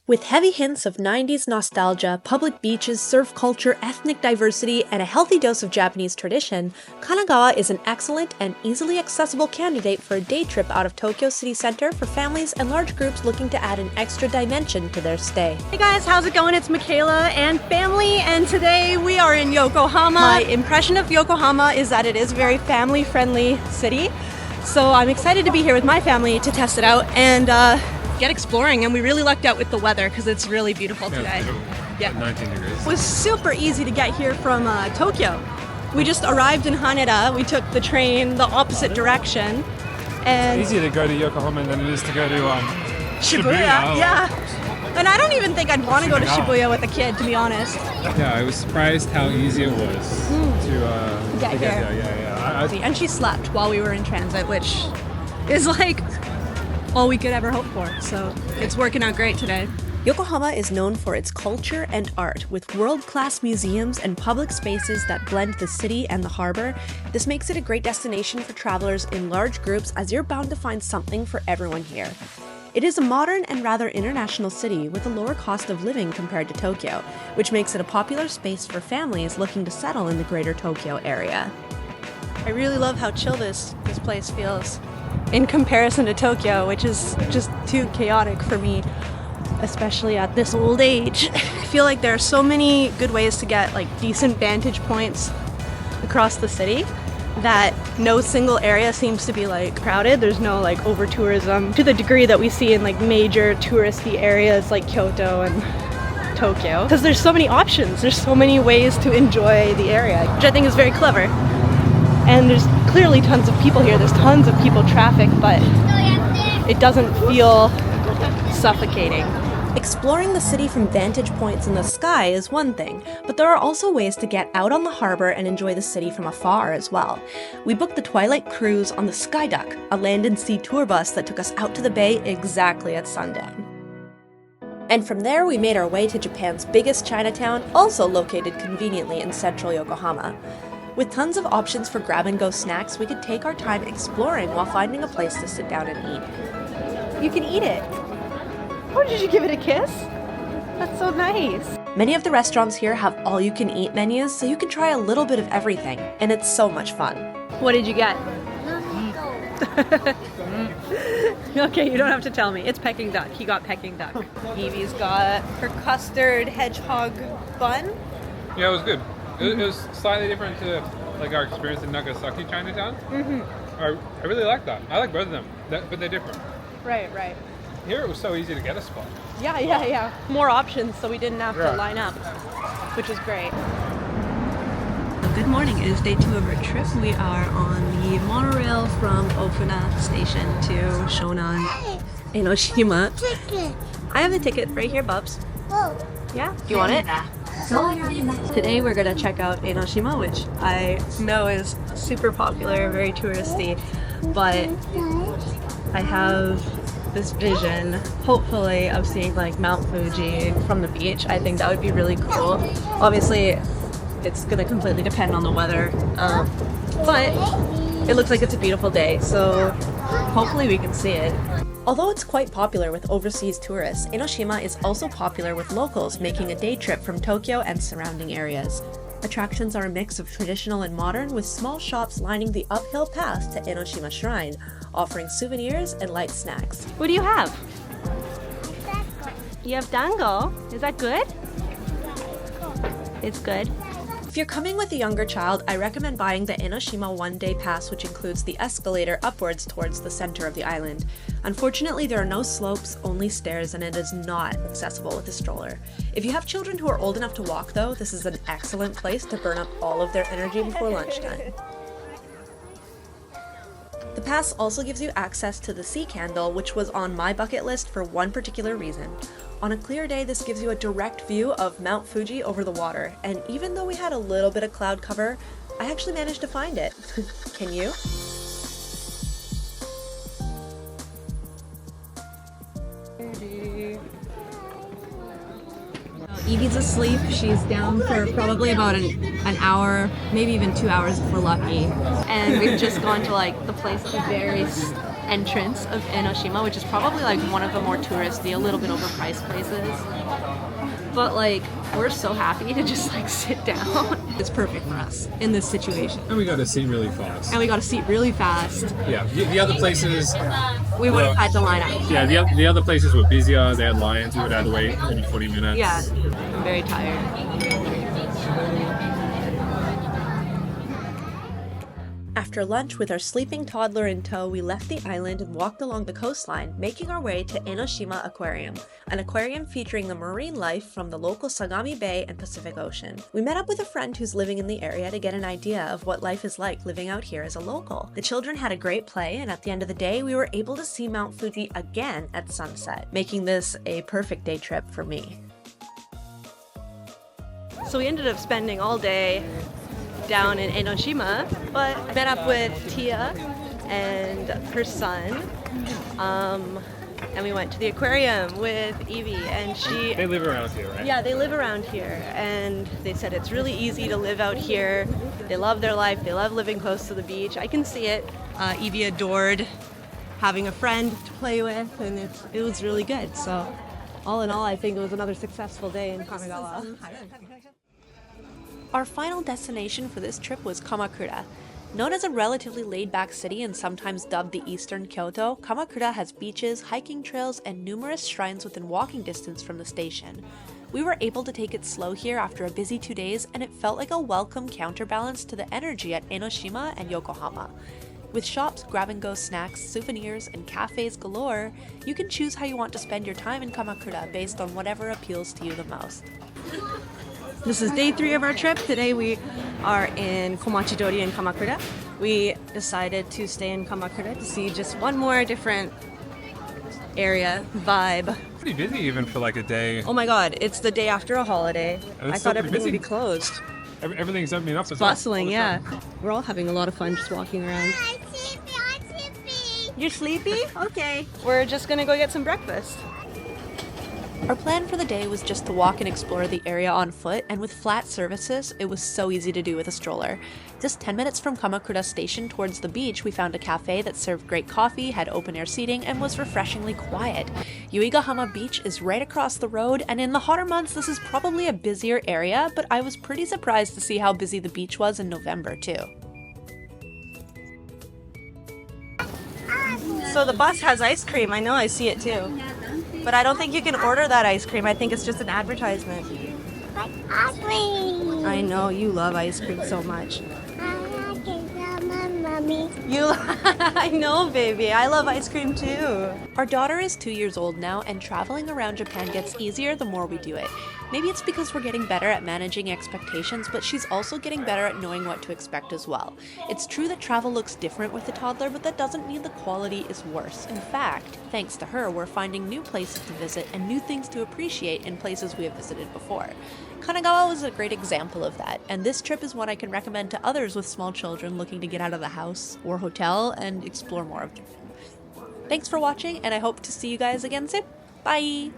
With heavy hints of 90s nostalgia, public beaches, surf culture, ethnic diversity, and a healthy dose of Japanese tradition, Kanagawa is an excellent and easily accessible candidate for a day trip out of Tokyo city center for families and large groups looking to add an extra dimension to their stay. Hey guys, how's it going? It's Micaela and family, and today we are in Yokohama. My impression of Yokohama is that it is a very family-friendly city, so I'm excited to be here with my family to test it out and get exploring, and we really lucked out with the weather because it's really beautiful today. Yeah, 19 degrees. It was super easy to get here from Tokyo. We just arrived in Haneda, we took the train the opposite direction, and It's easier to go to Yokohama than it is to go to Shibuya. Yeah. And I don't even think I'd want to go to Shibuya with a kid, to be honest. Yeah, I was surprised how easy it was to get here. here. Yeah. And she slept while we were in transit, which is like all we could ever hope for. So it's working out great today. Yokohama is known for its culture and art, with world-class museums and public spaces that blend the city and the harbor. This makes it a great destination for travelers in large groups, as you're bound to find something for everyone here. It is a modern and rather international city with a lower cost of living compared to Tokyo, which makes it a popular space for families looking to settle in the greater Tokyo area. I really love how chill this place feels in comparison to Tokyo, which is just too chaotic for me, especially at this old age. I feel like there are so many good ways to get like decent vantage points across the city that no single area seems to be like crowded. There's no like over tourism to the degree that we see in like major touristy areas like Kyoto and Tokyo, because there's so many options, there's so many ways to enjoy the area, which I think is very clever. And there's clearly tons of people here, there's tons of people traffic, but it doesn't feel suffocating. Exploring the city from vantage points in the sky is one thing, but there are also ways to get out on the harbor and enjoy the city from afar as well. We booked the Twilight cruise on the Skyduck, a land and sea tour bus that took us out to the bay exactly at sundown. And from there we made our way to Japan's biggest Chinatown, also located conveniently in central Yokohama. With tons of options for grab-and-go snacks, we could take our time exploring while finding a place to sit down and eat. You can eat it. Oh, did you give it a kiss? That's so nice. Many of the restaurants here have all-you-can-eat menus, so you can try a little bit of everything, and it's so much fun. What did you get? Okay, you don't have to tell me. It's Peking duck. He got Peking duck. Evie's got her custard hedgehog bun. Yeah, it was good. It was slightly different to like our experience in Nagasaki Chinatown. I really like that. I like both of them, but they're different. Right. Here it was so easy to get a spot. Yeah. More options, so we didn't have to line up, which is great. Good morning. It is day 2 of our trip. We are on the monorail from Ofuna Station to Shonan, Enoshima. I have the ticket right here, Bubs. Oh. Yeah? Do you want it? Today we're gonna check out Enoshima, which I know is super popular, very touristy, but I have this vision, hopefully, of seeing like Mount Fuji from the beach. I think that would be really cool. Obviously, it's gonna completely depend on the weather, but it looks like it's a beautiful day, so hopefully we can see it. Although it's quite popular with overseas tourists, Enoshima is also popular with locals making a day trip from Tokyo and surrounding areas. Attractions are a mix of traditional and modern, with small shops lining the uphill path to Enoshima Shrine, offering souvenirs and light snacks. What do you have? You have dango. Is that good? It's good. If you're coming with a younger child, I recommend buying the Enoshima one-day pass, which includes the escalator upwards towards the center of the island. Unfortunately, there are no slopes, only stairs, and it is not accessible with a stroller. If you have children who are old enough to walk, though, this is an excellent place to burn up all of their energy before lunchtime. The pass also gives you access to the sea candle, which was on my bucket list for one particular reason. On a clear day, this gives you a direct view of Mount Fuji over the water, and even though we had a little bit of cloud cover, I actually managed to find it. Can you? Evie's asleep. She's down for probably about an hour, maybe even 2 hours if we're lucky. And we've just gone to like the place at the very entrance of Enoshima, which is probably like one of the more touristy, a little bit overpriced places. But like, we're so happy to just like sit down. It's perfect for us in this situation. And we got a seat really fast. And we got a seat really fast. Yeah, the other places... We would have had to line up. Yeah, the other places were busier. They had lines. We would have to wait maybe 40 minutes. Yeah, I'm very tired. After lunch, with our sleeping toddler in tow, we left the island and walked along the coastline, making our way to Enoshima Aquarium, an aquarium featuring the marine life from the local Sagami Bay and Pacific Ocean. We met up with a friend who's living in the area to get an idea of what life is like living out here as a local. The children had a great play, and at the end of the day, we were able to see Mount Fuji again at sunset, making this a perfect day trip for me. So we ended up spending all day down in Enoshima, but I met up with Tia and her son, and we went to the aquarium with Evie, and They live around here, right? Yeah, they live around here, and they said it's really easy to live out here. They love their life, they love living close to the beach. I can see it. Evie adored having a friend to play with, and it was really good. So all in all, I think it was another successful day in Kanagawa. Our final destination for this trip was Kamakura. Known as a relatively laid-back city and sometimes dubbed the Eastern Kyoto, Kamakura has beaches, hiking trails, and numerous shrines within walking distance from the station. We were able to take it slow here after a busy 2 days, and it felt like a welcome counterbalance to the energy at Enoshima and Yokohama. With shops, grab-and-go snacks, souvenirs, and cafes galore, you can choose how you want to spend your time in Kamakura based on whatever appeals to you the most. This is day 3 of our trip. Today we are in Komachidori in Kamakura. We decided to stay in Kamakura to see just one more different area, vibe. Pretty busy even for like a day. Oh my god, it's the day after a holiday. I thought everything would be closed. Everything's opening up. Bustling, yeah. We're all having a lot of fun just walking around. I'm sleepy. You're sleepy? Okay. We're just gonna go get some breakfast. Our plan for the day was just to walk and explore the area on foot, and with flat surfaces, it was so easy to do with a stroller. Just 10 minutes from Kamakura Station towards the beach, we found a cafe that served great coffee, had open-air seating, and was refreshingly quiet. Yokohama Beach is right across the road, and in the hotter months, this is probably a busier area, but I was pretty surprised to see how busy the beach was in November, too. So the bus has ice cream. I know, I see it too. But I don't think you can order that ice cream. I think it's just an advertisement. Like ice cream. I know, you love ice cream so much. I like it, mommy. I know, baby. I love ice cream too. Our daughter is 2 years old now, and traveling around Japan gets easier the more we do it. Maybe it's because we're getting better at managing expectations, but she's also getting better at knowing what to expect as well. It's true that travel looks different with a toddler, but that doesn't mean the quality is worse. In fact, thanks to her, we're finding new places to visit and new things to appreciate in places we have visited before. Kanagawa was a great example of that, and this trip is one I can recommend to others with small children looking to get out of the house or hotel and explore more of Japan. Thanks for watching, and I hope to see you guys again soon. Bye!